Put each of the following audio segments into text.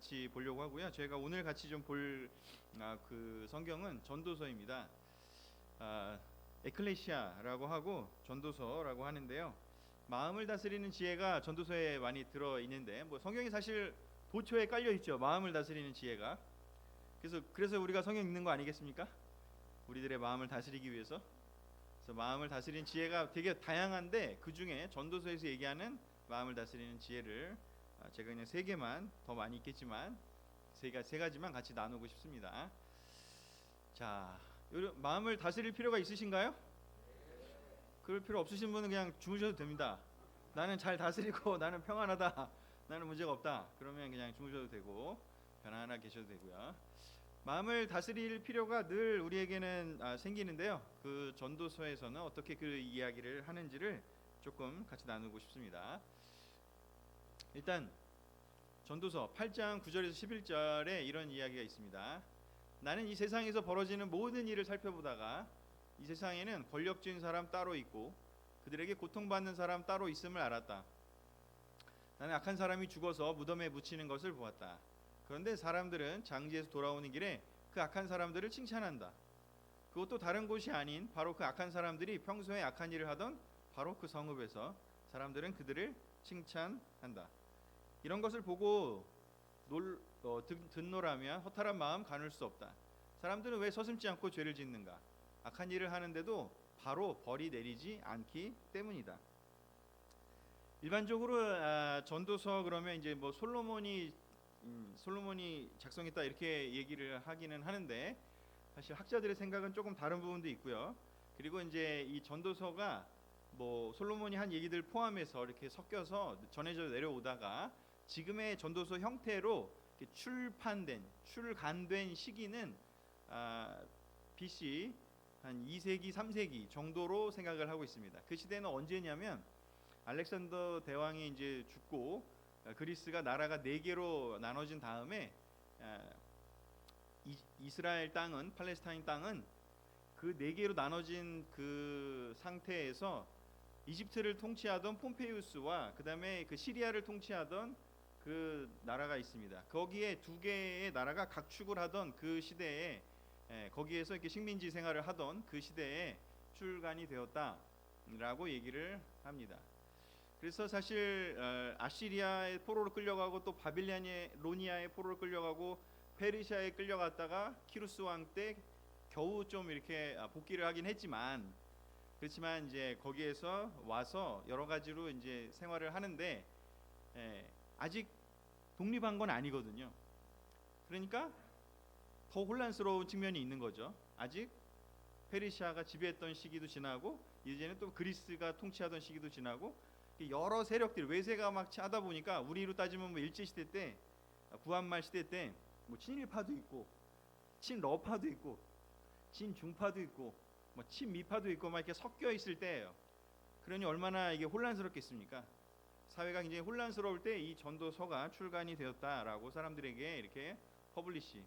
같이 보려고 하고요. 저희가 오늘 같이 좀 볼 그 성경은 전도서입니다. 에클레시아라고 하고 전도서라고 하는데요. 마음을 다스리는 지혜가 전도서에 많이 들어 있는데, 뭐 성경이 사실 도처에 깔려 있죠. 마음을 다스리는 지혜가. 그래서 우리가 성경 읽는 거 아니겠습니까? 우리들의 마음을 다스리기 위해서. 그래서 마음을 다스리는 지혜가 되게 다양한데, 그 중에 전도서에서 얘기하는 마음을 다스리는 지혜를 제가 그냥 세 개만, 더 많이 있겠지만 세 가지만 같이 나누고 싶습니다. 자, 마음을 다스릴 필요가 있으신가요? 그럴 필요 없으신 분은 그냥 주무셔도 됩니다. 나는 잘 다스리고 나는 평안하다, 나는 문제가 없다, 그러면 그냥 주무셔도 되고 편안하게 계셔도 되고요. 마음을 다스릴 필요가 늘 우리에게는 생기는데요. 그 전도서에서는 어떻게 그 이야기를 하는지를 조금 같이 나누고 싶습니다. 일단 전도서 8장 9절에서 11절에 이런 이야기가 있습니다. 나는 이 세상에서 벌어지는 모든 일을 살펴보다가 이 세상에는 권력진 사람 따로 있고 그들에게 고통받는 사람 따로 있음을 알았다. 나는 악한 사람이 죽어서 무덤에 묻히는 것을 보았다. 그런데 사람들은 장지에서 돌아오는 길에 그 악한 사람들을 칭찬한다. 그것도 다른 곳이 아닌 바로 그 악한 사람들이 평소에 악한 일을 하던 바로 그 성읍에서 사람들은 그들을 칭찬한다. 이런 것을 보고 듣노라면 허탈한 마음 가눌 수 없다. 사람들은 왜 서슴지 않고 죄를 짓는가? 악한 일을 하는데도 바로 벌이 내리지 않기 때문이다. 일반적으로 전도서 그러면 이제 뭐 솔로몬이 작성했다 이렇게 얘기를 하기는 하는데, 사실 학자들의 생각은 조금 다른 부분도 있고요. 그리고 이제 이 전도서가 뭐 솔로몬이 한 얘기들 포함해서 이렇게 섞여서 전해져 내려오다가 지금의 전도서 형태로 출간된 시기는 BC 한 2세기, 3세기 정도로 생각을 하고 있습니다. 그 시대는 언제냐면 알렉산더 대왕이 이제 죽고 그리스가 나라가 4개로 나눠진 다음에 이스라엘 땅은, 팔레스타인 땅은 그 4개로 나눠진 그 상태에서 이집트를 통치하던 폼페이우스와 그다음에 그 시리아를 통치하던 그 나라가 있습니다. 거기에 2개의 나라가 각축을 하던 그 시대에 거기에서 이렇게 식민지 생활을 하던 그 시대에 출간이 되었다라고 얘기를 합니다. 그래서 사실 아시리아의 포로로 끌려가고 또 바빌로니아의 포로로 끌려가고 페르시아에 끌려갔다가 키루스 왕 때 겨우 좀 이렇게 복귀를 하긴 했지만, 그렇지만 이제 거기에서 와서 여러 가지로 이제 생활을 하는데 아직 독립한 건 아니거든요. 그러니까 더 혼란스러운 측면이 있는 거죠. 아직 페르시아가 지배했던 시기도 지나고 이제는 또 그리스가 통치하던 시기도 지나고 여러 세력들, 외세가 막 하다 보니까 우리로 따지면 뭐 일제 시대 때, 구한말 시대 때 뭐 친일파도 있고 친러파도 있고 친중파도 있고 뭐 친미파도 있고 막 이렇게 섞여 있을 때예요. 그러니 얼마나 이게 혼란스럽겠습니까? 사회가 굉장히 혼란스러울 때 이 전도서가 출간이 되었다라고 사람들에게 이렇게 퍼블리시,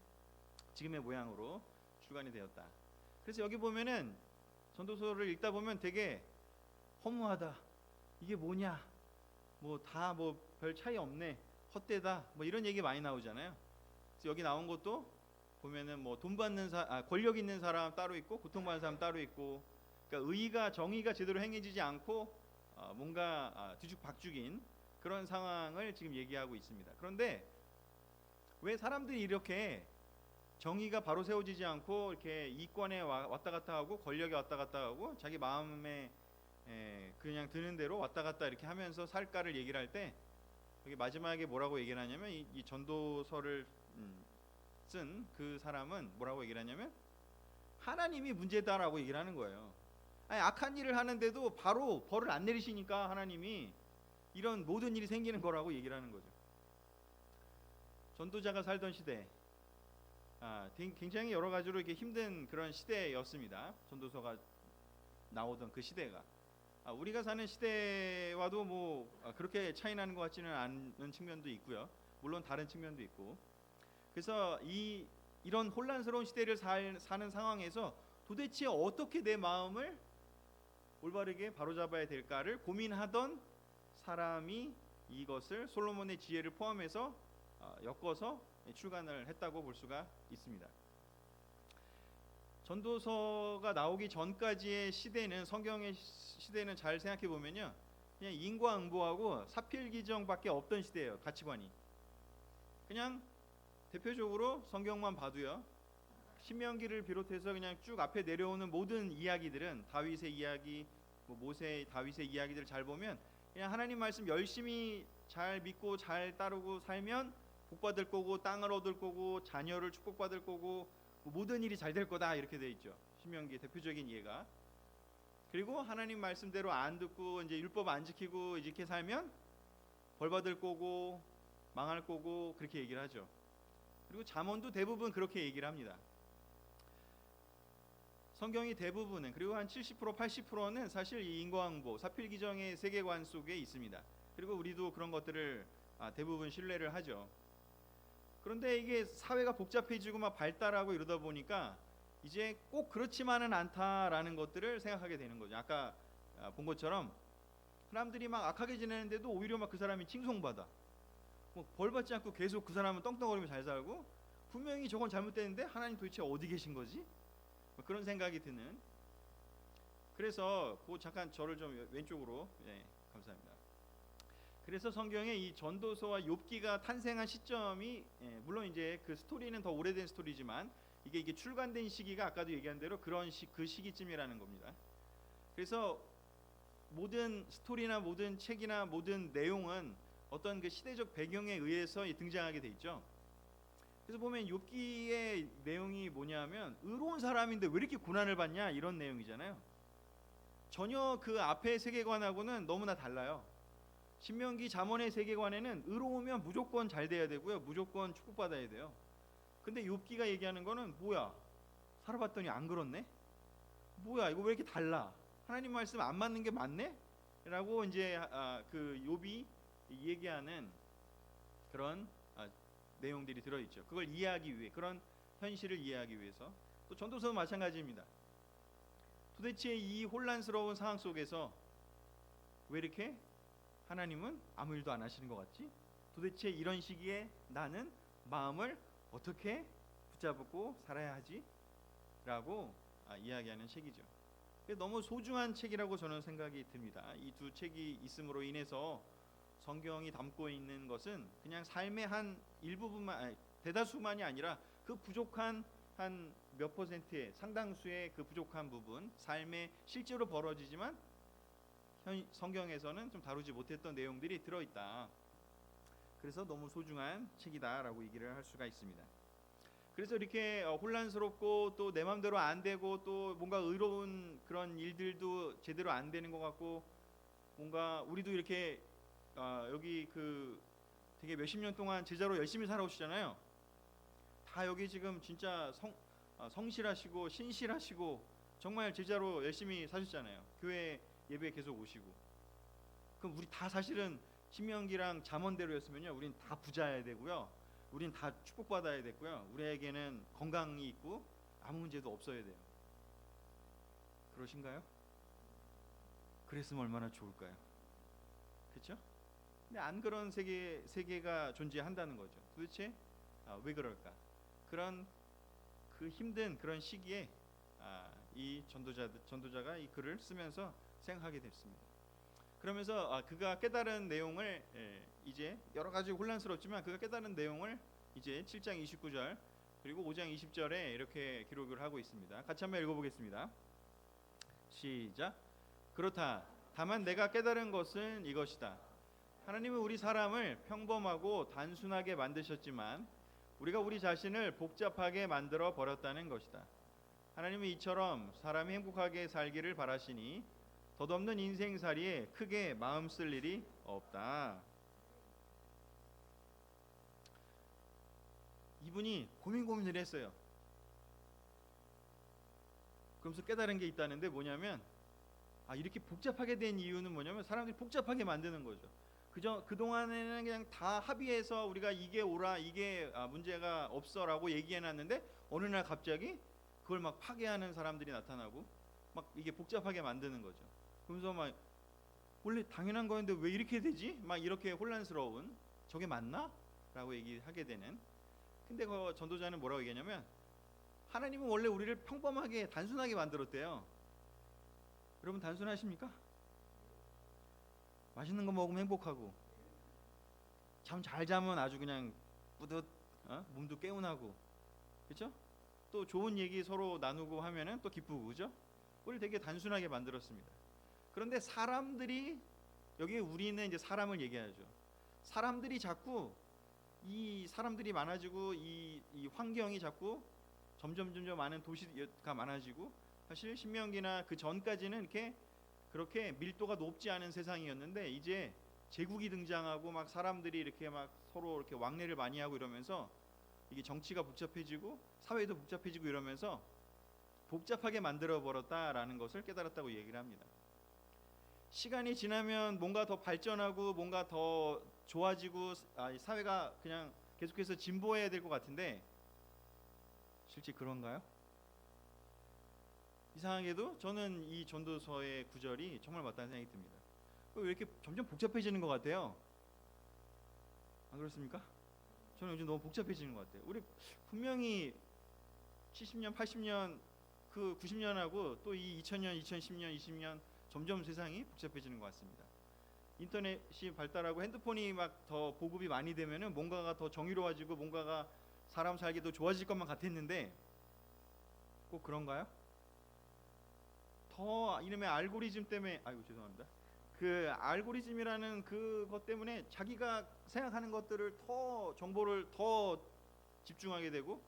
지금의 모양으로 출간이 되었다. 그래서 여기 보면은 전도서를 읽다 보면 되게 허무하다, 이게 뭐냐, 뭐 다 뭐 별 차이 없네, 헛되다, 뭐 이런 얘기 많이 나오잖아요. 그래서 여기 나온 것도 보면은 뭐 돈 받는 권력 있는 사람 따로 있고 고통받는 사람 따로 있고, 그러니까 정의가 제대로 행해지지 않고 뭔가 뒤죽박죽인 그런 상황을 지금 얘기하고 있습니다. 그런데 왜 사람들이 이렇게 정의가 바로 세워지지 않고 이렇게 이권에 왔다 갔다 하고 권력에 왔다 갔다 하고 자기 마음에 그냥 드는 대로 왔다 갔다 이렇게 하면서 살까를 얘기를 할 때, 여기 마지막에 뭐라고 얘기를 하냐면 이 전도서를 쓴 그 사람은 뭐라고 얘기를 하냐면 하나님이 문제다라고 얘기를 하는 거예요. 아니, 악한 일을 하는데도 바로 벌을 안 내리시니까 하나님이 이런 모든 일이 생기는 거라고 얘기를 하는 거죠. 전도자가 살던 시대, 굉장히 여러 가지로 이렇게 힘든 그런 시대였습니다. 전도서가 나오던 그 시대가 우리가 사는 시대와도 뭐 그렇게 차이 나는 것 같지는 않은 측면도 있고요. 물론 다른 측면도 있고. 그래서 이런 혼란스러운 시대를 사는 상황에서 도대체 어떻게 내 마음을 올바르게 바로잡아야 될까를 고민하던 사람이 이것을 솔로몬의 지혜를 포함해서 엮어서 출간을 했다고 볼 수가 있습니다. 전도서가 나오기 전까지의 시대는, 성경의 시대는 잘 생각해 보면요, 그냥 인과응보하고 사필기정밖에 없던 시대예요. 가치관이. 그냥 대표적으로 성경만 봐도요, 신명기를 비롯해서 그냥 쭉 앞에 내려오는 모든 이야기들은, 다윗의 이야기, 모세, 다윗의 이야기들 잘 보면 그냥 하나님 말씀 열심히 잘 믿고 잘 따르고 살면 복 받을 거고, 땅을 얻을 거고, 자녀를 축복받을 거고, 모든 일이 잘 될 거다, 이렇게 돼 있죠. 신명기 대표적인 예가. 그리고 하나님 말씀대로 안 듣고 이제 율법 안 지키고 이렇게 살면 벌 받을 거고 망할 거고, 그렇게 얘기를 하죠. 그리고 잠언도 대부분 그렇게 얘기를 합니다. 성경이 대부분은, 그리고 한 70% 80%는 사실 이 인과응보, 사필기정의 세계관 속에 있습니다. 그리고 우리도 그런 것들을 대부분 신뢰를 하죠. 그런데 이게 사회가 복잡해지고 막 발달하고 이러다 보니까 이제 꼭 그렇지만은 않다라는 것들을 생각하게 되는 거죠. 아까 본 것처럼 사람들이 막 악하게 지내는데도 오히려 막 그 사람이 칭송받아. 뭐 벌 받지 않고 계속 그 사람은 떵떵거리며 잘 살고, 분명히 저건 잘못됐는데 하나님 도대체 어디 계신 거지? 뭐 그런 생각이 드는. 그래서 그 잠깐 저를 좀 왼쪽으로, 감사합니다. 그래서 성경에 이 전도서와 욥기가 탄생한 시점이, 물론 이제 그 스토리는 더 오래된 스토리지만 이게 출간된 시기가 아까도 얘기한 대로 그 시기쯤이라는 겁니다. 그래서 모든 스토리나 모든 책이나 모든 내용은 어떤 그 시대적 배경에 의해서 등장하게 돼 있죠. 그래서 보면 욥기의 내용이 뭐냐면, 의로운 사람인데 왜 이렇게 고난을 받냐, 이런 내용이잖아요. 전혀 그 앞의 세계관하고는 너무나 달라요. 신명기 잠언의 세계관에는 의로우면 무조건 잘 돼야 되고요, 무조건 축복받아야 돼요. 근데 욥기가 얘기하는 거는, 뭐야, 살아봤더니 안 그렇네? 뭐야, 이거 왜 이렇게 달라? 하나님 말씀 안 맞는 게 맞네? 라고 이제 그 욥이 얘기하는 그런 내용들이 들어있죠. 그걸 이해하기 위해, 그런 현실을 이해하기 위해서. 또 전도서도 마찬가지입니다. 도대체 이 혼란스러운 상황 속에서 왜 이렇게 하나님은 아무 일도 안 하시는 것 같지? 도대체 이런 시기에 나는 마음을 어떻게 붙잡고 살아야 하지? 라고 이야기하는 책이죠. 너무 소중한 책이라고 저는 생각이 듭니다. 이 두 책이 있음으로 인해서 성경이 담고 있는 것은 그냥 삶의 한 일부분만, 대다수만이 아니라 그 부족한 한 몇 퍼센트의, 상당수의 그 부족한 부분, 삶에 실제로 벌어지지만 성경에서는 좀 다루지 못했던 내용들이 들어있다. 그래서 너무 소중한 책이다라고 얘기를 할 수가 있습니다. 그래서 이렇게 혼란스럽고 또 내 마음대로 안 되고 또 뭔가 의로운 그런 일들도 제대로 안 되는 것 같고, 뭔가 우리도 이렇게 여기 그 되게 몇십 년 동안 제자로 열심히 살아오시잖아요. 다 여기 지금 진짜 성실하시고 신실하시고 정말 제자로 열심히 사셨잖아요. 교회 예배 계속 오시고. 그럼 우리 다 사실은 신명기랑 잠언대로였으면요, 우린 다 부자여야 되고요, 우린 다 축복받아야 됐고요, 우리에게는 건강이 있고 아무 문제도 없어야 돼요. 그러신가요? 그랬으면 얼마나 좋을까요? 그렇죠? 근데 안 그런 세계가 존재한다는 거죠. 도대체 왜 그럴까? 그런 그 힘든 그런 시기에 이 전도자가 이 글을 쓰면서 생각하게 됐습니다. 그러면서 그가 깨달은 내용을, 이제 여러 가지 혼란스럽지만 그가 깨달은 내용을 이제 7장 29절 그리고 5장 20절에 이렇게 기록을 하고 있습니다. 같이 한번 읽어보겠습니다. 시작. 그렇다. 다만 내가 깨달은 것은 이것이다. 하나님은 우리 사람을 평범하고 단순하게 만드셨지만 우리가 우리 자신을 복잡하게 만들어 버렸다는 것이다. 하나님은 이처럼 사람이 행복하게 살기를 바라시니 덧없는 인생살이에 크게 마음 쓸 일이 없다. 이분이 고민을 했어요. 그러면서 깨달은 게 있다는데, 뭐냐면 이렇게 복잡하게 된 이유는 뭐냐면 사람들이 복잡하게 만드는 거죠. 그동안에는 그냥 다 합의해서 우리가 이게 옳아, 이게 문제가 없어라고 얘기해놨는데 어느 날 갑자기 그걸 막 파괴하는 사람들이 나타나고 막 이게 복잡하게 만드는 거죠. 그러면서 막 원래 당연한 거였는데 왜 이렇게 되지? 막 이렇게 혼란스러운, 저게 맞나? 있다라고 얘기하게 되는. 근데 그 전도자는 뭐라고 얘기하냐면 하나님은 원래 우리를 평범하게 단순하게 만들었대요. 여러분 단순하십니까? 맛있는 거 먹으면 행복하고 잠 잘 자면 아주 그냥 뿌듯, 몸도 개운하고, 그렇죠? 또 좋은 얘기 서로 나누고 하면은 또 기쁘고, 그죠? 우리를 되게 단순하게 만들었습니다. 그런데 사람들이, 여기 우리는 이제 사람을 얘기하죠. 사람들이 자꾸 이 사람들이 많아지고 이 환경이 자꾸 점점 많은 도시가 많아지고, 사실 신명기나 그 전까지는 이렇게 그렇게 밀도가 높지 않은 세상이었는데 이제 제국이 등장하고 막 사람들이 이렇게 막 서로 이렇게 왕래를 많이 하고 이러면서 이게 정치가 복잡해지고 사회도 복잡해지고 이러면서 복잡하게 만들어 버렸다라는 것을 깨달았다고 얘기를 합니다. 시간이 지나면 뭔가 더 발전하고 뭔가 더 좋아지고 사회가 그냥 계속해서 진보해야 될 것 같은데 실제 그런가요? 이상하게도 저는 이 전도서의 구절이 정말 맞다는 생각이 듭니다. 왜 이렇게 점점 복잡해지는 것 같아요? 안 그렇습니까? 저는 요즘 너무 복잡해지는 것 같아요. 우리 분명히 70년, 80년, 그 90년하고 또 이 2000년, 2010년, 20년 점점 세상이 복잡해지는 것 같습니다. 인터넷이 발달하고 핸드폰이 막 더 보급이 많이 되면은 뭔가가 더 정의로워지고 뭔가가 사람 살기 더 좋아질 것만 같았는데 꼭 그런가요? 더 이름의 알고리즘 때문에, 아이고 죄송합니다. 그 알고리즘이라는 그것 때문에 자기가 생각하는 것들을 더 정보를 더 집중하게 되고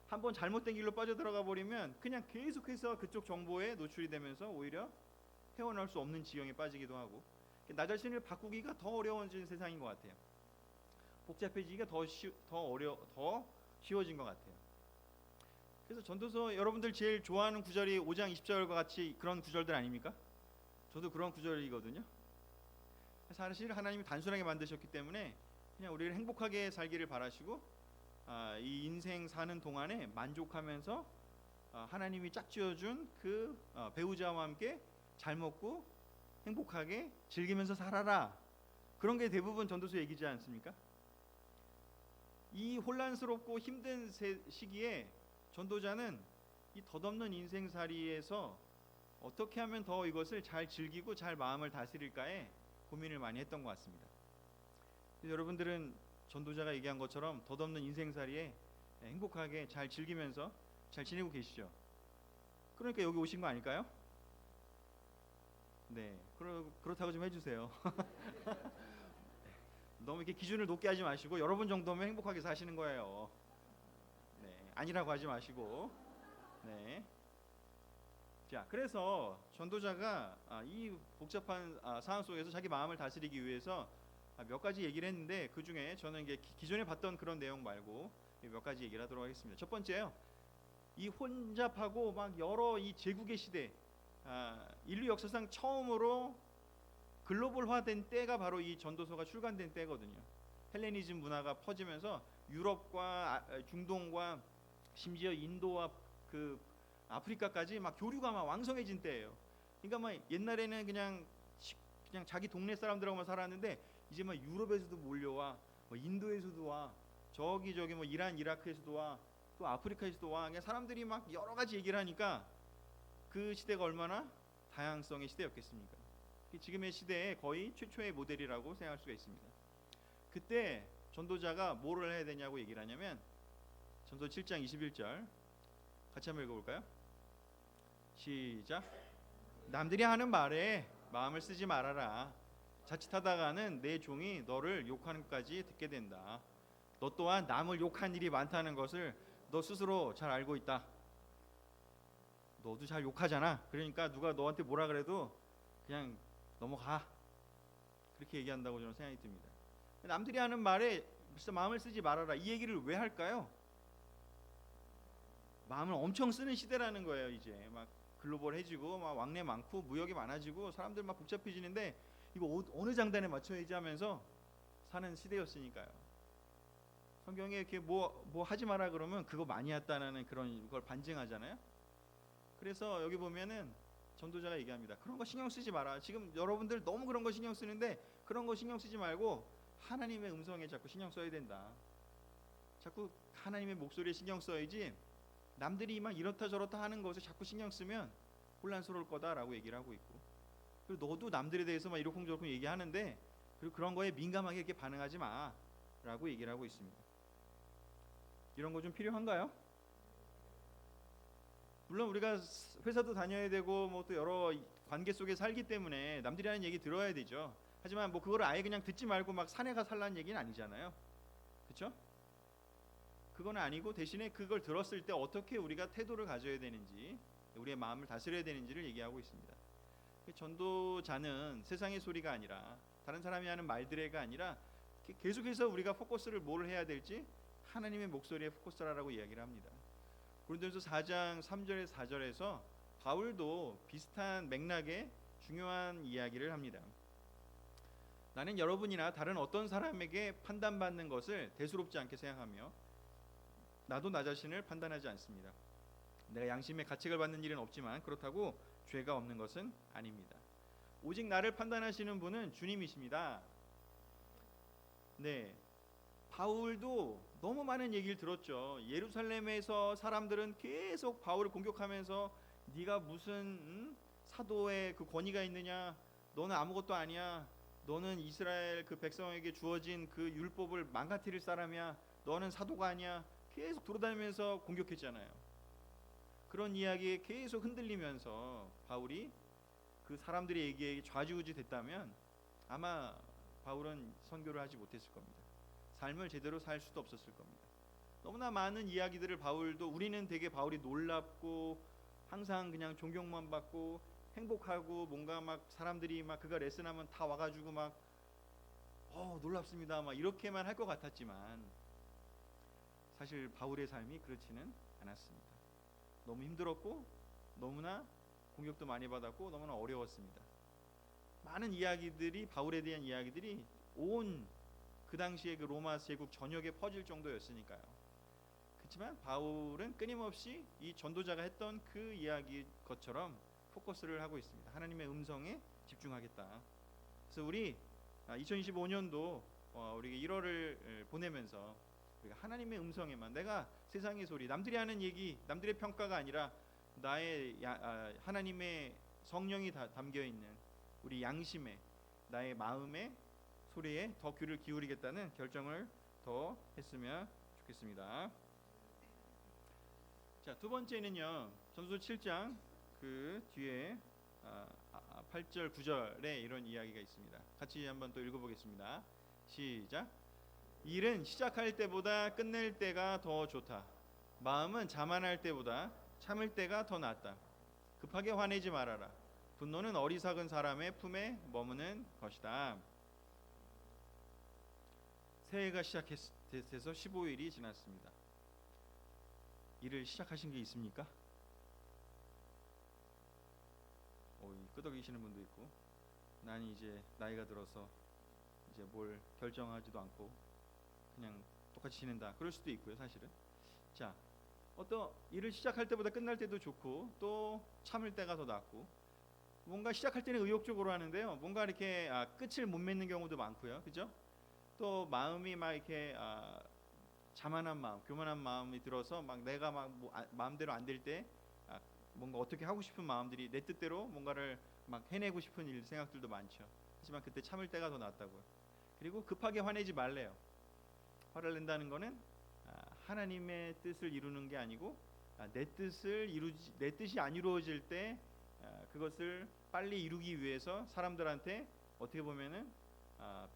한번 잘못된 길로 빠져들어가 버리면 그냥 계속해서 그쪽 정보에 노출이 되면서 오히려 헤어나올 수 없는 지경에 빠지기도 하고 나 자신을 바꾸기가 더 어려워진 세상인 것 같아요. 복잡해지기가 더 쉬워진 것 같아요. 그래서 전도서 여러분들 제일 좋아하는 구절이 5장 20절과 같이 그런 구절들 아닙니까? 저도 그런 구절이거든요. 사실 하나님이 단순하게 만드셨기 때문에 그냥 우리를 행복하게 살기를 바라시고 이 인생 사는 동안에 만족하면서 하나님이 짝지어준 그 배우자와 함께 잘 먹고 행복하게 즐기면서 살아라. 그런 게 대부분 전도서 얘기지 않습니까? 이 혼란스럽고 힘든 시기에 전도자는 이 덧없는 인생살이에서 어떻게 하면 더 이것을 잘 즐기고 잘 마음을 다스릴까에 고민을 많이 했던 것 같습니다. 여러분들은 전도자가 얘기한 것처럼 덧없는 인생살이에 행복하게 잘 즐기면서 잘 지내고 계시죠? 그러니까 여기 오신 거 아닐까요? 네, 그렇다고 좀 해주세요. 너무 이렇게 기준을 높게 하지 마시고 여러분 정도면 행복하게 사시는 거예요. 네, 아니라고 하지 마시고. 네. 자, 그래서 전도자가 이 복잡한 상황 속에서 자기 마음을 다스리기 위해서 몇 가지 얘기를 했는데 그 중에 저는 이게 기존에 봤던 그런 내용 말고 몇 가지 얘기를 하도록 하겠습니다. 첫 번째요, 이 혼잡하고 막 여러 이 제국의 시대, 인류 역사상 처음으로 글로벌화된 때가 바로 이 전도서가 출간된 때거든요. 헬레니즘 문화가 퍼지면서 유럽과 중동과 심지어 인도와 그 아프리카까지 막 교류가 막 왕성해진 때예요. 그러니까 막 옛날에는 그냥 자기 동네 사람들하고만 살았는데 이제 막 유럽에서도 몰려와, 뭐 인도에서도 와, 저기 뭐 이란, 이라크에서도 와, 또 아프리카에서도 와. 그냥 사람들이 막 여러 가지 얘기를 하니까 그 시대가 얼마나 다양성의 시대였겠습니까? 지금의 시대의 거의 최초의 모델이라고 생각할 수가 있습니다. 그때 전도자가 뭐를 해야 되냐고 얘기를 하냐면 전도 7장 21절 같이 한번 읽어볼까요? 시작. 남들이 하는 말에 마음을 쓰지 말아라. 자칫하다가는 내 종이 너를 욕하는 것까지 듣게 된다. 너 또한 남을 욕한 일이 많다는 것을 너 스스로 잘 알고 있다. 너도 잘 욕하잖아. 그러니까 누가 너한테 뭐라 그래도 그냥 넘어가. 그렇게 얘기한다고 저는 생각이 듭니다. 남들이 하는 말에 진짜 마음을 쓰지 말아라. 이 얘기를 왜 할까요? 마음을 엄청 쓰는 시대라는 거예요. 이제 막 글로벌해지고 막 왕래 많고 무역이 많아지고 사람들 막 복잡해지는데 이거 어느 장단에 맞춰야지 하면서 사는 시대였으니까요. 성경에 이렇게 뭐 하지 마라 그러면 그거 많이 했다는 그런 걸 반증하잖아요. 그래서 여기 보면은 전도자가 얘기합니다. 그런 거 신경 쓰지 마라. 지금 여러분들 너무 그런 거 신경 쓰는데 그런 거 신경 쓰지 말고 하나님의 음성에 자꾸 신경 써야 된다. 자꾸 하나님의 목소리에 신경 써야지 남들이 막 이렇다 저렇다 하는 것에 자꾸 신경 쓰면 혼란스러울 거다라고 얘기를 하고 있고, 그리고 너도 남들에 대해서 막 이러쿵저러쿵 얘기하는데 그리고 그런 거에 민감하게 이렇게 반응하지 마라고 얘기를 하고 있습니다. 이런 거 좀 필요한가요? 물론 우리가 회사도 다녀야 되고 뭐 또 여러 관계 속에 살기 때문에 남들이 하는 얘기 들어야 되죠. 하지만 뭐 그거를 아예 그냥 듣지 말고 막 산에 가 살라는 얘기는 아니잖아요. 그렇죠? 그건 아니고 대신에 그걸 들었을 때 어떻게 우리가 태도를 가져야 되는지, 우리의 마음을 다스려야 되는지를 얘기하고 있습니다. 전도자는 세상의 소리가 아니라, 다른 사람이 하는 말들에가 아니라 계속해서 우리가 포커스를 뭘 해야 될지 하나님의 목소리에 포커스하라고 이야기를 합니다. 고린도전서 4장 3절에서 4절에서 바울도 비슷한 맥락의 중요한 이야기를 합니다. 나는 여러분이나 다른 어떤 사람에게 판단받는 것을 대수롭지 않게 생각하며 나도 나 자신을 판단하지 않습니다. 내가 양심의 가책을 받는 일은 없지만 그렇다고 죄가 없는 것은 아닙니다. 오직 나를 판단하시는 분은 주님이십니다. 네, 바울도 너무 많은 얘기를 들었죠. 예루살렘에서 사람들은 계속 바울을 공격하면서 네가 무슨 사도의 그 권위가 있느냐, 너는 아무것도 아니야, 너는 이스라엘 그 백성에게 주어진 그 율법을 망가뜨릴 사람이야, 너는 사도가 아니야, 계속 돌아다니면서 공격했잖아요. 그런 이야기에 계속 흔들리면서 바울이 그 사람들의 얘기에 좌지우지 됐다면 아마 바울은 선교를 하지 못했을 겁니다. 삶을 제대로 살 수도 없었을 겁니다. 너무나 많은 이야기들을 바울도, 우리는 되게 바울이 놀랍고 항상 그냥 존경만 받고 행복하고 뭔가 막 사람들이 막 그가 레슨하면 다 와가지고 막 놀랍습니다 막 이렇게만 할 것 같았지만 사실 바울의 삶이 그렇지는 않았습니다. 너무 힘들었고 너무나 공격도 많이 받았고 너무나 어려웠습니다. 많은 이야기들이, 바울에 대한 이야기들이 온 그 당시에 그 로마 제국 전역에 퍼질 정도였으니까요. 그렇지만 바울은 끊임없이 이 전도자가 했던 그 이야기 것처럼 포커스를 하고 있습니다. 하나님의 음성에 집중하겠다. 그래서 우리 2025년도 우리가 1월을 보내면서 우리가 하나님의 음성에만, 내가 세상의 소리, 남들이 하는 얘기, 남들의 평가가 아니라 나의 하나님의 성령이 담겨 있는 우리 양심에, 나의 마음의 소리에 더 귀를 기울이겠다는 결정을 더 했으면 좋겠습니다. 자, 두 번째는요, 전서 7장 그 뒤에 8절 9절에 이런 이야기가 있습니다. 같이 한번 또 읽어보겠습니다. 시작. 일은 시작할 때보다 끝낼 때가 더 좋다. 마음은 자만할 때보다 참을 때가 더 낫다. 급하게 화내지 말아라. 분노는 어리석은 사람의 품에 머무는 것이다. 새해가 시작돼서 15일이 지났습니다. 일을 시작하신 게 있습니까? 끄덕이시는 분도 있고, 난 이제 나이가 들어서 이제 뭘 결정하지도 않고 그냥 똑같이 지낸다, 그럴 수도 있고요. 사실은 자, 어떤 일을 시작할 때보다 끝날 때도 좋고 또 참을 때가 더 낫고, 뭔가 시작할 때는 의욕적으로 하는데요, 뭔가 이렇게 끝을 못 맺는 경우도 많고요. 그죠? 또 마음이 막 이렇게 자만한 마음, 교만한 마음이 들어서 막 내가 막 마음대로 안 될 때 뭔가 어떻게 하고 싶은 마음들이, 내 뜻대로 뭔가를 막 해내고 싶은 생각들도 많죠. 하지만 그때 참을 때가 더 낫다고요. 그리고 급하게 화내지 말래요. 화를 낸다는 거는 하나님의 뜻을 이루는 게 아니고 내 뜻이 안 이루어질 때 그것을 빨리 이루기 위해서 사람들한테 어떻게 보면은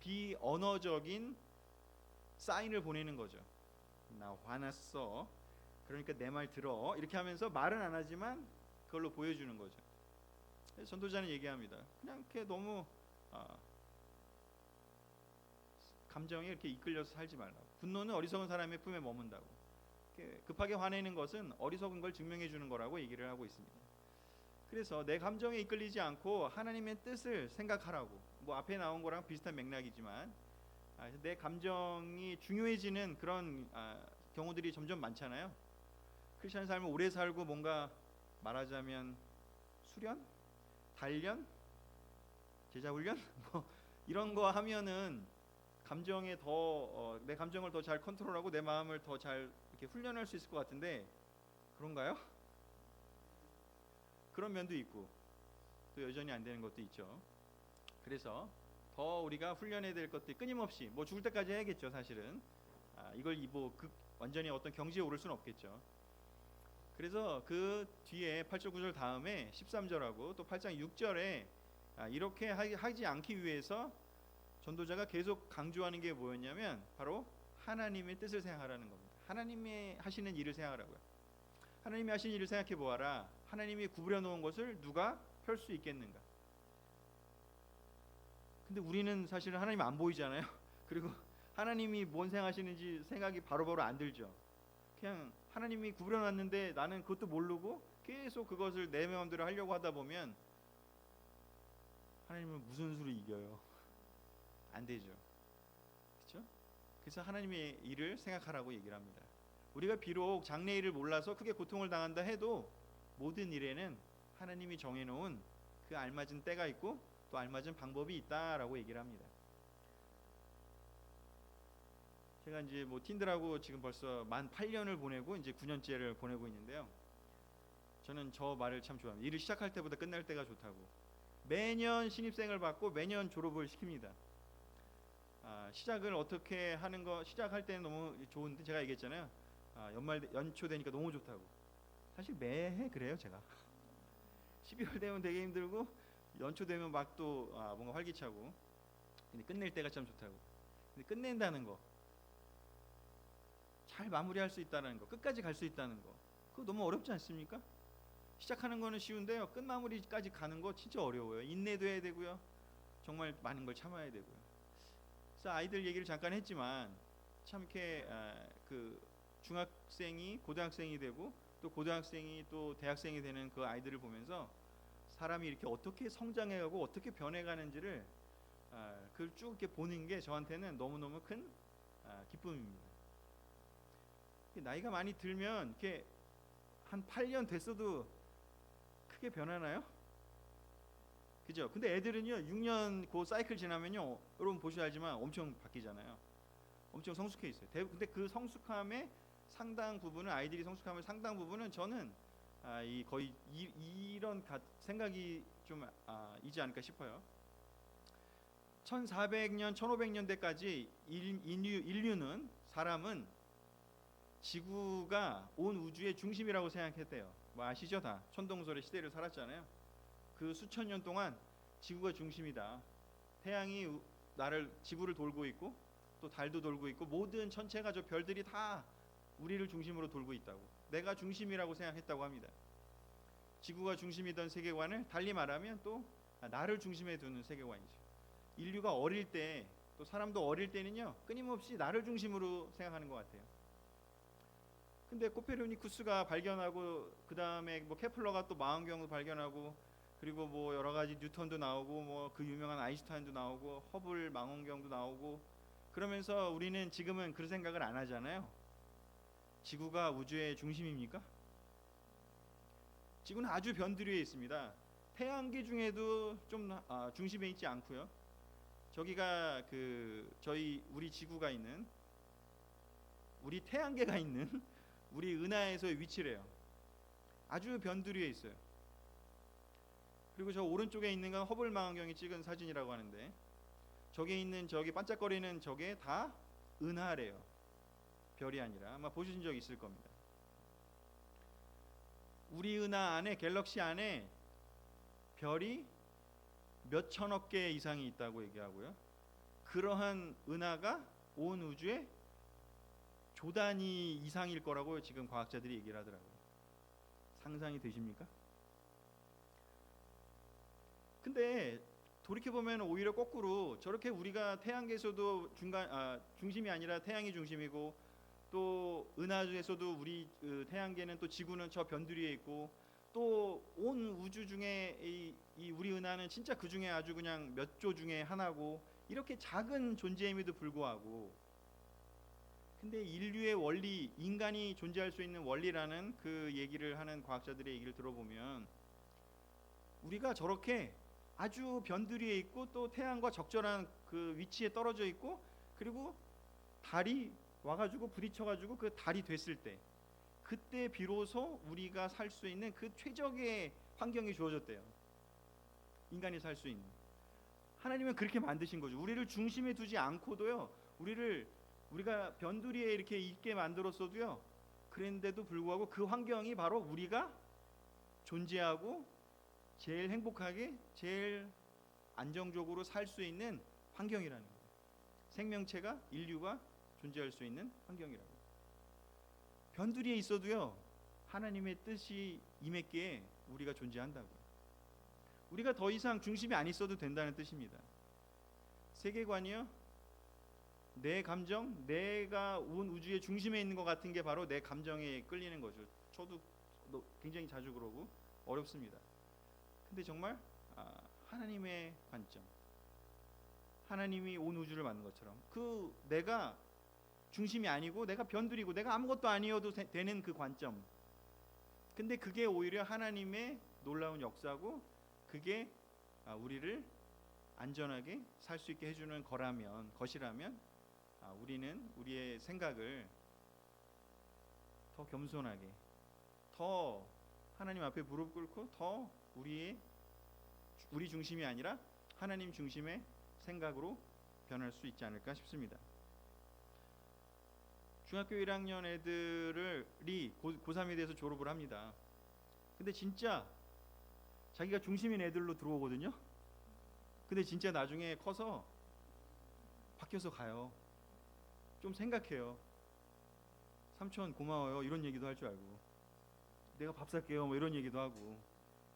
비언어적인 사인을 보내는 거죠. 나 화났어, 그러니까 내 말 들어, 이렇게 하면서 말은 안 하지만 그걸로 보여주는 거죠. 전도자는 얘기합니다. 그냥 이렇게 너무 감정에 이렇게 이끌려서 살지 말라고. 분노는 어리석은 사람의 품에 머문다고. 급하게 화내는 것은 어리석은 걸 증명해 주는 거라고 얘기를 하고 있습니다. 그래서 내 감정에 이끌리지 않고 하나님의 뜻을 생각하라고. 뭐 앞에 나온 거랑 비슷한 맥락이지만 내 감정이 중요해지는 그런 경우들이 점점 많잖아요. 크리스천 삶을 오래 살고 뭔가 말하자면 수련, 단련, 제자 훈련 뭐 이런 거 하면은 감정에 더 내 감정을 더 잘 컨트롤하고 내 마음을 더 잘 이렇게 훈련할 수 있을 것 같은데 그런가요? 그런 면도 있고 또 여전히 안 되는 것도 있죠. 그래서 더 우리가 훈련해야 될 것들이 끊임없이 뭐 죽을 때까지 해야겠죠, 사실은. 이걸 완전히 어떤 경지에 오를 수는 없겠죠. 그래서 그 뒤에 8절 9절 다음에 13절하고 또 8장 6절에 이렇게 하지 않기 위해서 전도자가 계속 강조하는 게 뭐였냐면 바로 하나님의 뜻을 생각하라는 겁니다. 하나님이 하시는 일을 생각하라고요. 하나님이 하신 일을 생각해 보아라. 하나님이 구부려 놓은 것을 누가 펼 수 있겠는가? 근데 우리는 사실은 하나님 안 보이잖아요. 그리고 하나님이 뭔 생각하시는지 생각이 바로바로 안 들죠. 그냥 하나님이 구부려 놨는데 나는 그것도 모르고 계속 그것을 내 마음대로 하려고 하다 보면 하나님은 무슨 수로 이겨요? 안 되죠. 그렇죠? 그래서 하나님의 일을 생각하라고 얘기를 합니다. 우리가 비록 장래일을 몰라서 크게 고통을 당한다 해도 모든 일에는 하나님이 정해놓은 그 알맞은 때가 있고 또 알맞은 방법이 있다라고 얘기를 합니다. 제가 이제 뭐 틴들하고 지금 벌써 만 8년을 보내고 이제 9년째를 보내고 있는데요. 저는 저 말을 참 좋아합니다. 일을 시작할 때보다 끝날 때가 좋다고. 매년 신입생을 받고 매년 졸업을 시킵니다. 시작을 어떻게 하는 거 시작할 때는 너무 좋은데 제가 얘기했잖아요. 연초 되니까 너무 좋다고. 사실 매해 그래요 제가. 12월 되면 되게 힘들고 연초 되면 막 또 뭔가 활기차고. 근데 끝낼 때가 참 좋다고. 근데 끝낸다는 거, 잘 마무리할 수 있다는 거, 끝까지 갈 수 있다는 거, 그거 너무 어렵지 않습니까? 시작하는 거는 쉬운데요, 끝 마무리까지 가는 거 진짜 어려워요. 인내도 해야 되고요, 정말 많은 걸 참아야 되고요. 그래서 아이들 얘기를 잠깐 했지만 참 이렇게 그 중학생이 고등학생이 되고 또 고등학생이 또 대학생이 되는 그 아이들을 보면서 사람이 이렇게 어떻게 성장해가고 어떻게 변해가는지를 그걸 쭉 이렇게 보는 게 저한테는 너무너무 큰 기쁨입니다. 나이가 많이 들면 이렇게 한 8년 됐어도 크게 변하나요? 그죠? 근데 애들은요 6년 그 사이클 지나면요 여러분 보셔야 알지만 엄청 바뀌잖아요. 엄청 성숙해 있어요. 근데 그 성숙함의 상당 부분은 아이들이 성숙함의 상당 부분은 저는 거의 이런 생각이 좀 이지 않을까 싶어요. 1400년, 1500년대까지 인류는 사람은 지구가 온 우주의 중심이라고 생각했대요. 뭐 아시죠? 다 천동설의 시대를 살았잖아요. 그 수천 년 동안 지구가 중심이다. 태양이 지구를 돌고 있고 또 달도 돌고 있고 모든 천체가 저 별들이 다 우리를 중심으로 돌고 있다고. 내가 중심이라고 생각했다고 합니다. 지구가 중심이던 세계관을 달리 말하면 또 나를 중심에 두는 세계관이죠. 인류가 어릴 때 또 사람도 어릴 때는요 끊임없이 나를 중심으로 생각하는 것 같아요. 근데 코페르니쿠스가 발견하고 그 다음에 뭐 케플러가 또 망원경도 발견하고 그리고 뭐 여러 가지 뉴턴도 나오고 뭐 그 유명한 아인슈타인도 나오고 허블 망원경도 나오고 그러면서 우리는 지금은 그런 생각을 안 하잖아요. 지구가 우주의 중심입니까? 지구는 아주 변두리에 있습니다. 태양계 중에도 좀 중심에 있지 않고요. 저기가 우리 지구가 있는 우리 태양계가 있는 우리 은하에서의 위치래요. 아주 변두리에 있어요. 그리고 저 오른쪽에 있는 건 허블 망원경이 찍은 사진이라고 하는데 저기 있는 저기 반짝거리는 저게 다 은하래요. 별이 아니라 아마 보신 적 있을 겁니다. 우리 은하 안에 갤럭시 안에 별이 몇 천억 개 이상이 있다고 얘기하고요. 그러한 은하가 온 우주에 조 단위 이상일 거라고 지금 과학자들이 얘기를 하더라고요. 상상이 되십니까? 근데 돌이켜보면 오히려 거꾸로 저렇게 우리가 태양계에서도 중심이 아니라 태양이 중심이고 또 은하에서도 우리 태양계는 또 지구는 저 변두리에 있고 또 온 우주 중에 이 우리 은하는 진짜 그 중에 아주 그냥 몇 조 중에 하나고 이렇게 작은 존재임에도 불구하고 근데 인류의 원리, 인간이 존재할 수 있는 원리라는 그 얘기를 하는 과학자들의 얘기를 들어보면 우리가 저렇게 아주 변두리에 있고 또 태양과 적절한 그 위치에 떨어져 있고 그리고 달이 와가지고 부딪혀가지고 그 달이 됐을 때, 그때 비로소 우리가 살 수 있는 그 최적의 환경이 주어졌대요. 인간이 살 수 있는. 하나님은 그렇게 만드신 거죠. 우리를 중심에 두지 않고도요, 우리가 변두리에 이렇게 있게 만들었어도요, 그랬는데도 불구하고 그 환경이 바로 우리가 존재하고 제일 행복하게, 제일 안정적으로 살 수 있는 환경이라는 거예요. 생명체가, 인류가 존재할 수 있는 환경이라고. 변두리에 있어도요, 하나님의 뜻이 임했기에 우리가 존재한다고요. 우리가 더 이상 중심이 안 있어도 된다는 뜻입니다. 세계관이요, 내 감정, 내가 온 우주의 중심에 있는 것 같은 게 바로 내 감정에 끌리는 거죠. 저도 굉장히 자주 그러고 어렵습니다. 근데 정말 하나님의 관점, 하나님이 온 우주를 만든 것처럼 그 내가 중심이 아니고 내가 변두리고 내가 아무것도 아니어도 되는 그 관점, 근데 그게 오히려 하나님의 놀라운 역사고, 그게 우리를 안전하게 살 수 있게 해주는 것이라면 우리는 우리의 생각을 더 겸손하게, 더 하나님 앞에 무릎 꿇고 더 우리 중심이 아니라 하나님 중심의 생각으로 변할 수 있지 않을까 싶습니다. 중학교 1학년 애들이 고3에 대해서 졸업을 합니다. 근데 진짜 자기가 중심인 애들로 들어오거든요. 근데 진짜 나중에 커서 바뀌어서 가요. 좀 생각해요. 삼촌 고마워요, 이런 얘기도 할 줄 알고, 내가 밥 살게요, 뭐 이런 얘기도 하고,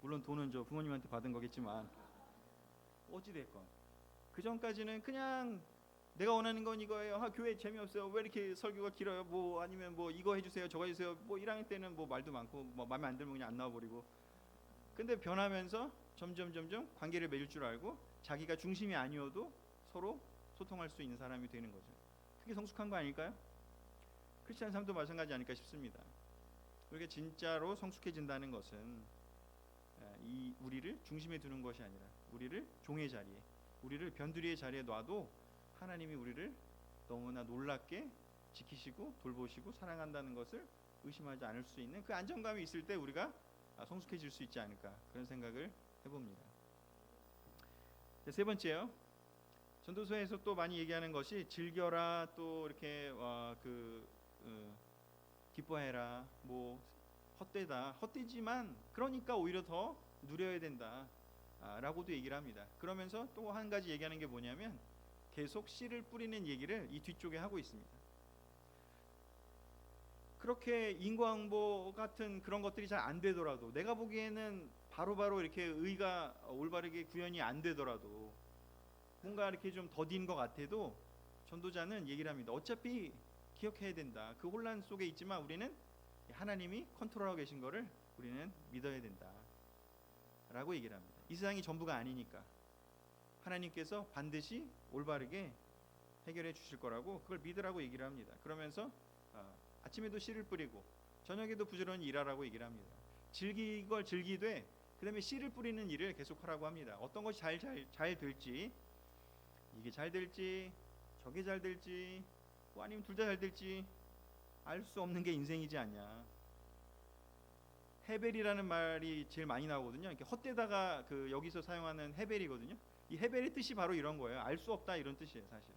물론 돈은 저 부모님한테 받은 거겠지만 어찌됐건 그 전까지는 그냥 내가 원하는 건 이거예요. 교회 재미없어요. 왜 이렇게 설교가 길어요? 뭐 아니면 뭐 이거 해주세요, 저거 해주세요. 뭐 1학년 때는 뭐 말도 많고 뭐 마음에 안 들면 그냥 안 나와버리고. 근데 변하면서 점점 관계를 맺을 줄 알고 자기가 중심이 아니어도 서로 소통할 수 있는 사람이 되는 거죠. 그게 성숙한 거 아닐까요? 크리스찬 삶도 마찬가지 아닐까 싶습니다. 우리가 진짜로 성숙해진다는 것은 우리를 중심에 두는 것이 아니라 우리를 종의 자리에, 우리를 변두리의 자리에 놔도 하나님이 우리를 너무나 놀랍게 지키시고 돌보시고 사랑한다는 것을 의심하지 않을 수 있는 그 안정감이 있을 때 우리가 성숙해질 수 있지 않을까, 그런 생각을 해봅니다. 세 번째요, 전도서에서 또 많이 얘기하는 것이 즐겨라, 또 이렇게 기뻐해라, 뭐 헛되지만 그러니까 오히려 더 누려야 된다 라고도 얘기를 합니다. 그러면서 또 한 가지 얘기하는 게 뭐냐면 계속 씨를 뿌리는 얘기를 이 뒤쪽에 하고 있습니다. 그렇게 인과응보 같은 그런 것들이 잘 안 되더라도, 내가 보기에는 바로바로 이렇게 의가 올바르게 구현이 안 되더라도, 뭔가 이렇게 좀 더딘 것 같아도 전도자는 얘기를 합니다. 어차피 기억해야 된다. 그 혼란 속에 있지만 우리는 하나님이 컨트롤하고 계신 거를 우리는 믿어야 된다 라고 얘기를 합니다. 이 세상이 전부가 아니니까 하나님께서 반드시 올바르게 해결해 주실 거라고, 그걸 믿으라고 얘기를 합니다. 그러면서 아침에도 씨를 뿌리고 저녁에도 부지런히 일하라고 얘기를 합니다. 이걸 즐기되 그 다음에 씨를 뿌리는 일을 계속하라고 합니다. 어떤 것이 잘 될지, 이게 잘 될지 저게 잘 될지 뭐 아니면 둘 다 잘 될지 알 수 없는 게 인생이지 않냐. 헤벨이라는 말이 제일 많이 나오거든요. 이렇게 헛되다가 여기서 사용하는 헤벨이거든요. 이 헤벨의 뜻이 바로 이런 거예요. 알 수 없다, 이런 뜻이에요. 사실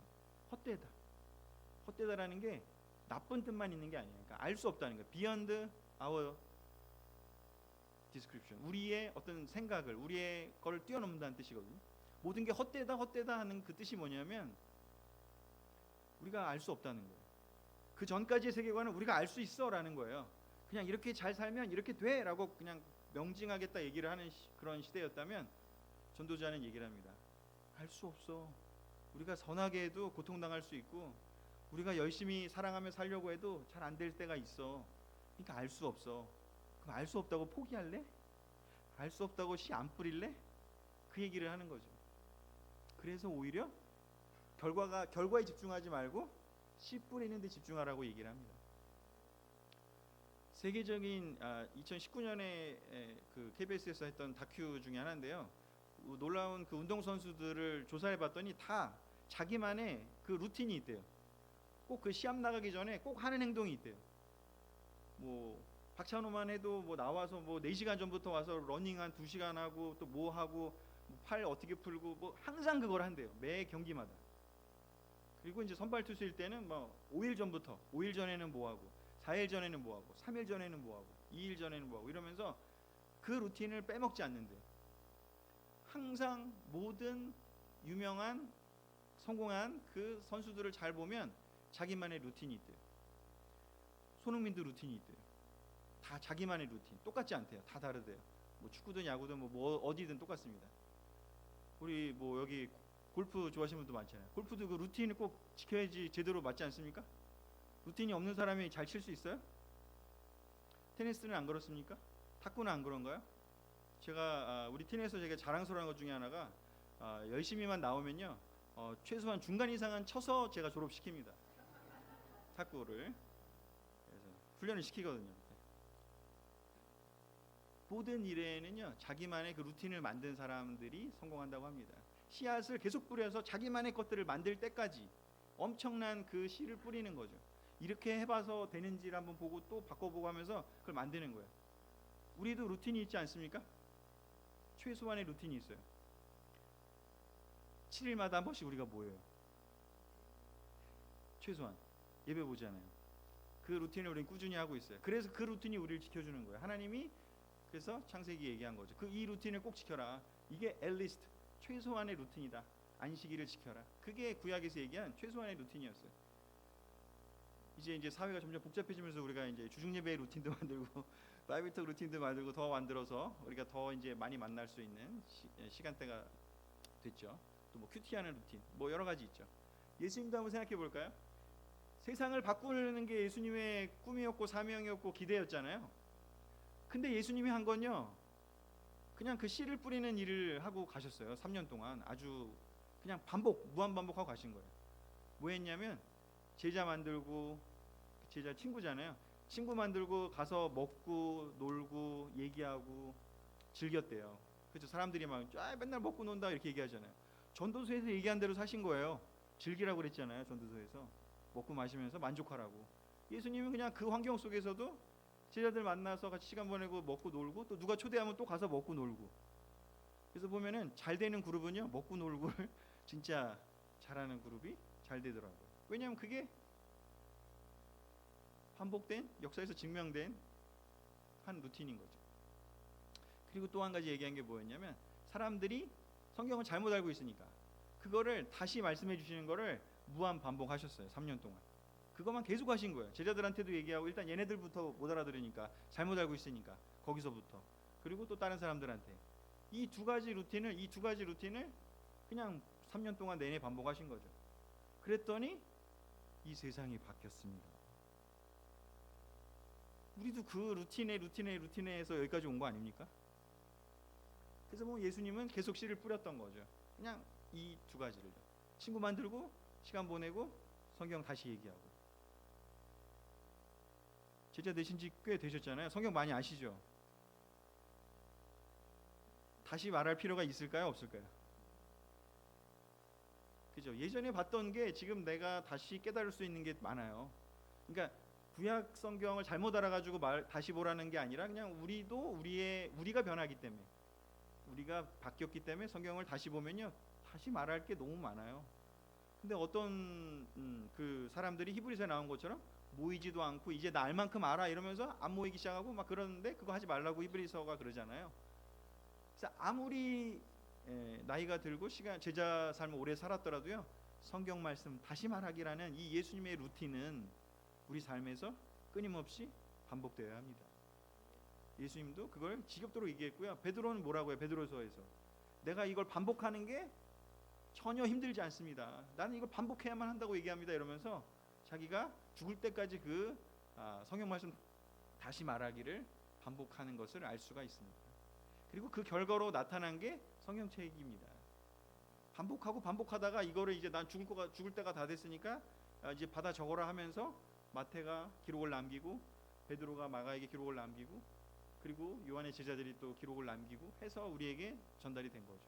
헛되다라는 게 나쁜 뜻만 있는 게 아니에요. 그러니까 알 수 없다는 거예요. Beyond our description, 우리의 어떤 생각을, 우리의 거를 뛰어넘는다는 뜻이거든요. 모든 게 헛되다 하는 그 뜻이 뭐냐면 우리가 알 수 없다는 거예요. 그 전까지의 세계관은 우리가 알 수 있어라는 거예요. 그냥 이렇게 잘 살면 이렇게 돼라고 그냥 명징하겠다 얘기를 하는 그런 시대였다면, 전도자는 얘기를 합니다. 알 수 없어. 우리가 선하게 해도 고통당할 수 있고, 우리가 열심히 사랑하며 살려고 해도 잘 안 될 때가 있어. 그러니까 알 수 없어. 그럼 알 수 없다고 포기할래? 알 수 없다고 씨 안 뿌릴래? 그 얘기를 하는 거죠. 그래서 오히려 결과에 집중하지 말고 씨 뿌리는 데 집중하라고 얘기를 합니다. 세계적인 2019년에 그 KBS에서 했던 다큐 중에 하나인데요. 놀라운 그 운동 선수들을 조사해 봤더니 다 자기만의 그 루틴이 있대요. 꼭 그 시합 나가기 전에 꼭 하는 행동이 있대요. 뭐 박찬호만 해도 뭐 나와서 뭐 4시간 전부터 와서 러닝 한 2시간 하고 또 뭐 하고 팔 어떻게 풀고 뭐 항상 그걸 한대요. 매 경기마다. 그리고 이제 선발 투수일 때는 뭐 5일 전부터 5일 전에는 뭐 하고 4일 전에는 뭐 하고 3일 전에는 뭐 하고 2일 전에는 뭐 하고 이러면서 그 루틴을 빼먹지 않는데 항상 모든 유명한 성공한 그 선수들을 잘 보면 자기만의 루틴이 있대요. 손흥민도 루틴이 있대요. 다 자기만의 루틴. 똑같지 않대요. 다 다르대요. 뭐 축구든 야구든 뭐 어디든 똑같습니다. 우리 뭐 여기 골프 좋아하시는 분도 많잖아요. 골프도 그 루틴을 꼭 지켜야지 제대로 맞지 않습니까? 루틴이 없는 사람이 잘 칠 수 있어요? 테니스는 안 그렇습니까? 탁구는 안 그런가요? 제가 우리 팀에서 제가 자랑스러운 것 중에 하나가 열심히만 나오면요 최소한 중간 이상은 쳐서 제가 졸업시킵니다. 탁구를. 그래서 훈련을 시키거든요. 모든 일에는요 자기만의 그 루틴을 만든 사람들이 성공한다고 합니다. 씨앗을 계속 뿌려서 자기만의 것들을 만들 때까지 엄청난 그 씨를 뿌리는 거죠. 이렇게 해봐서 되는지를 한번 보고 또 바꿔보고 하면서 그걸 만드는 거예요. 우리도 루틴이 있지 않습니까? 최소한의 루틴이 있어요. 7일마다 한 번씩 우리가 모여요. 최소한 예배 보잖아요. 그 루틴을 우리는 꾸준히 하고 있어요. 그래서 그 루틴이 우리를 지켜주는 거예요. 하나님이 그래서 창세기 얘기한 거죠. 그 이 루틴을 꼭 지켜라. 이게 엘리스트 최소한의 루틴이다. 안식일을 지켜라. 그게 구약에서 얘기한 최소한의 루틴이었어요. 이제 사회가 점점 복잡해지면서 우리가 이제 주중예배의 루틴도 만들고 바이블톡 루틴도 만들고 더 만들어서 우리가 더 이제 많이 만날 수 있는 시간대가 됐죠. 또 뭐 큐티하는 루틴, 뭐 여러 가지 있죠. 예수님도 한번 생각해 볼까요? 세상을 바꾸는 게 예수님의 꿈이었고 사명이었고 기대였잖아요. 근데 예수님이 한 건요, 그냥 그 씨를 뿌리는 일을 하고 가셨어요. 3년 동안 아주 그냥 무한 반복하고 가신 거예요. 뭐 했냐면 제자 만들고, 제자 친구잖아요. 친구 만들고 가서 먹고 놀고 얘기하고 즐겼대요. 그렇죠. 사람들이 막 맨날 먹고 논다 이렇게 얘기하잖아요. 전도서에서 얘기한 대로 사신 거예요. 즐기라고 그랬잖아요. 전도서에서 먹고 마시면서 만족하라고. 예수님은 그냥 그 환경 속에서도 제자들 만나서 같이 시간 보내고 먹고 놀고 또 누가 초대하면 또 가서 먹고 놀고. 그래서 보면은 잘 되는 그룹은요 먹고 놀고를 진짜 잘하는 그룹이 잘 되더라고요. 왜냐하면 그게 반복된 역사에서 증명된 한 루틴인 거죠. 그리고 또 한 가지 얘기한 게 뭐였냐면 사람들이 성경을 잘못 알고 있으니까 그거를 다시 말씀해 주시는 거를 무한 반복하셨어요. 3년 동안. 그것만 계속 하신 거예요. 제자들한테도 얘기하고 일단 얘네들부터 못 알아들으니까 잘못 알고 있으니까 거기서부터 그리고 또 다른 사람들한테 이 두 가지 루틴을 그냥 3년 동안 내내 반복하신 거죠. 그랬더니 이 세상이 바뀌었습니다. 우리도 그 루틴에서 여기까지 온 거 아닙니까? 그래서 뭐 예수님은 계속 씨를 뿌렸던 거죠. 그냥 이 두 가지를 친구 만들고 시간 보내고 성경 다시 얘기하고. 제자 되신 지 꽤 되셨잖아요. 성경 많이 아시죠? 다시 말할 필요가 있을까요? 없을까요? 그죠? 예전에 봤던 게 지금 내가 다시 깨달을 수 있는 게 많아요. 그러니까 구약 성경을 잘못 알아가지고 다시 보라는 게 아니라 그냥 우리가 변하기 때문에 우리가 바뀌었기 때문에 성경을 다시 보면요 다시 말할 게 너무 많아요. 근데 어떤 그 사람들이 히브리서에 나온 것처럼 모이지도 않고 이제 나 알 만큼 알아 이러면서 안 모이기 시작하고 막 그러는데 그거 하지 말라고 히브리서가 그러잖아요. 그래서 아무리 나이가 들고 제자 삶을 오래 살았더라도요 성경 말씀 다시 말하기라는 이 예수님의 루틴은 우리 삶에서 끊임없이 반복되어야 합니다. 예수님도 그걸 지겹도록 얘기했고요. 베드로는 뭐라고 해요? 베드로서에서 내가 이걸 반복하는 게 전혀 힘들지 않습니다. 나는 이걸 반복해야만 한다고 얘기합니다. 이러면서 자기가 죽을 때까지 그 성경 말씀 다시 말하기를 반복하는 것을 알 수가 있습니다. 그리고 그 결과로 나타난 게 성경책입니다. 반복하다가 이거를 이제 난 죽을 때가 다 됐으니까 이제 받아 적어라 하면서 마태가 기록을 남기고 베드로가 마가에게 기록을 남기고 그리고 요한의 제자들이 또 기록을 남기고 해서 우리에게 전달이 된 거죠.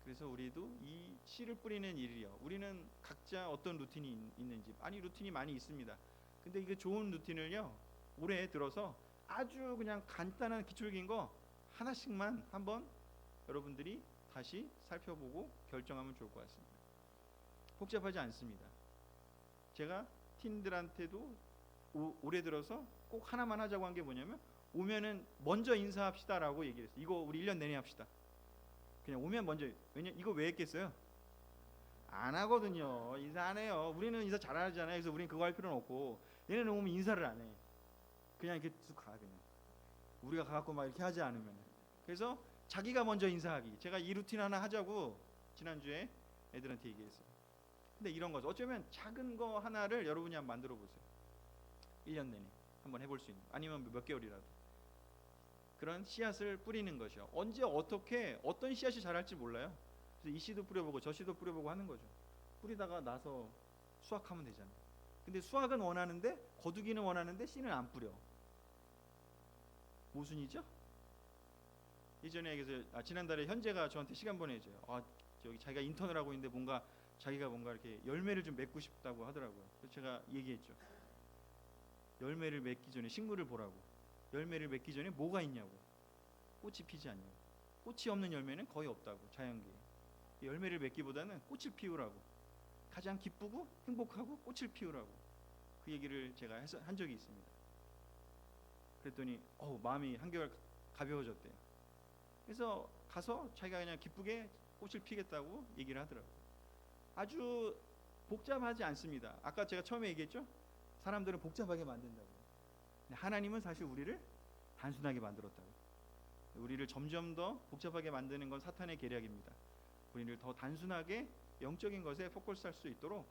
그래서 우리도 이 씨를 뿌리는 일이요. 우리는 각자 어떤 루틴이 있는지 루틴이 많이 있습니다. 근데 이게 좋은 루틴을요 올해 들어서 아주 그냥 간단한 기초적인 거 하나씩만 한번 여러분들이 다시 살펴보고 결정하면 좋을 것 같습니다. 복잡하지 않습니다. 제가 팀들한테도 올해 들어서 꼭 하나만 하자고 한 게 뭐냐면 오면은 먼저 인사합시다라고 얘기를 했어요. 이거 우리 1년 내내 합시다. 그냥 오면 먼저. 이거 왜 했겠어요? 안 하거든요. 인사 안 해요. 우리는 인사 잘 하잖아요. 그래서 우리는 그거 할 필요는 없고 얘네는 오면 인사를 안 해. 그냥 이렇게 쭉 가. 그냥 우리가 가갖고 막 이렇게 하지 않으면. 그래서 자기가 먼저 인사하기. 제가 이 루틴 하나 하자고 지난주에 애들한테 얘기했어요. 근데 이런 거죠. 어쩌면 작은 거 하나를 여러분이 한번 만들어 보세요. 1년 내내 한번 해볼 수 있는, 아니면 몇 개월이라도 그런 씨앗을 뿌리는 것이요. 언제 어떻게 어떤 씨앗이 자랄지 몰라요. 그래서 이 씨도 뿌려보고 저 씨도 뿌려보고 하는 거죠. 뿌리다가 나서 수확하면 되잖아요. 근데 수확은 원하는데 거두기는 원하는데 씨는 안 뿌려. 모순이죠? 예전에 그래서 지난달에 현재가 저한테 시간 보내줘요. 저기 자기가 인턴을 하고 있는데 자기가 뭔가 이렇게 열매를 좀 맺고 싶다고 하더라고요. 그래서 제가 얘기했죠. 열매를 맺기 전에 식물을 보라고. 열매를 맺기 전에 뭐가 있냐고. 꽃이 피지 않냐고. 꽃이 없는 열매는 거의 없다고. 자연계에. 열매를 맺기보다는 꽃을 피우라고. 가장 기쁘고 행복하고 꽃을 피우라고. 그 얘기를 제가 한 적이 있습니다. 그랬더니 마음이 한결 가벼워졌대요. 그래서 가서 자기가 그냥 기쁘게 꽃을 피겠다고 얘기를 하더라고요. 아주 복잡하지 않습니다. 아까 제가 처음에 얘기했죠? 사람들은 복잡하게 만든다고. 하나님은 사실 우리를 단순하게 만들었다고. 우리를 점점 더 복잡하게 만드는 건 사탄의 계략입니다. 우리를 더 단순하게 영적인 것에 포커스할 수 있도록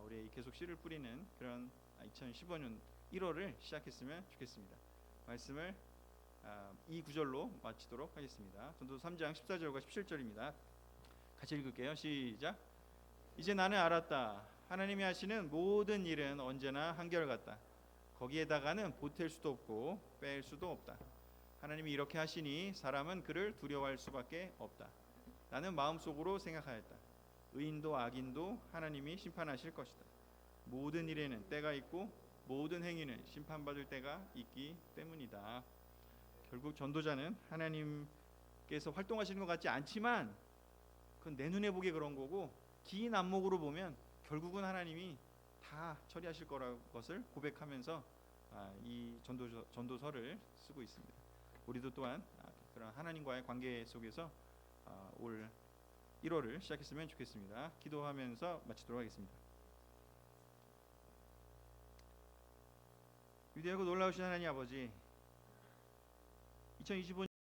우리 계속 씨를 뿌리는 그런 2015년 1월을 시작했으면 좋겠습니다. 말씀을 이 구절로 마치도록 하겠습니다. 전도서 3장 14절과 17절입니다. 같이 읽을게요. 시작. 이제 나는 알았다. 하나님이 하시는 모든 일은 언제나 한결같다. 거기에다가는 보탤 수도 없고 뺄 수도 없다. 하나님이 이렇게 하시니 사람은 그를 두려워할 수밖에 없다. 나는 마음속으로 생각하였다. 의인도 악인도 하나님이 심판하실 것이다. 모든 일에는 때가 있고 모든 행위는 심판받을 때가 있기 때문이다. 결국 전도자는 하나님께서 활동하시는 것 같지 않지만 그건 내 눈에 보기에 그런 거고, 긴 안목으로 보면 결국은 하나님이 다 처리하실 거라는 것을 고백하면서 이 전도서를 쓰고 있습니다. 우리도 또한 그런 하나님과의 관계 속에서 올 1월을 시작했으면 좋겠습니다. 기도하면서 마치도록 하겠습니다. 위대하고 놀라우신 하나님 아버지, 2025년